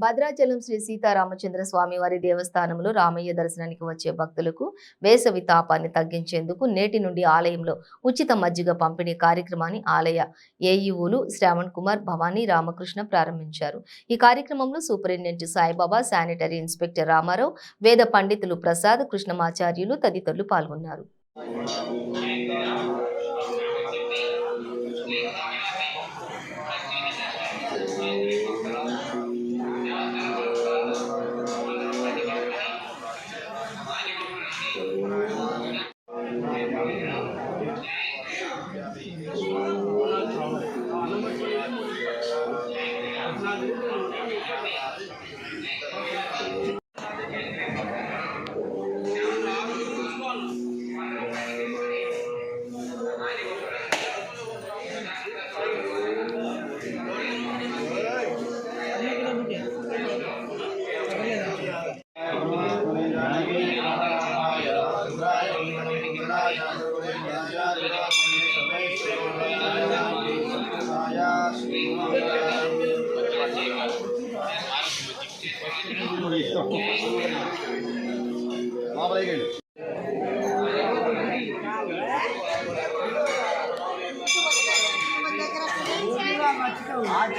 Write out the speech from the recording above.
భద్రాచలం శ్రీ సీతారామచంద్ర స్వామి వారి దేవస్థానంలో రామయ్య దర్శనానికి వచ్చే భక్తులకు వేసవి తాపాన్ని తగ్గించేందుకు నేటి నుండి ఆలయంలో ఉచిత మజ్జిగ పంపిణీ కార్యక్రమాన్ని ఆలయ ఏఈఓలు శ్రావణ్ కుమార్, భవానీ రామకృష్ణ ప్రారంభించారు. ఈ కార్యక్రమంలో superintendent Saibaba, sanitary inspector Ramarao, వేద పండితులు ప్రసాద్, కృష్ణమాచార్యులు తదితరులు పాల్గొన్నారు. आज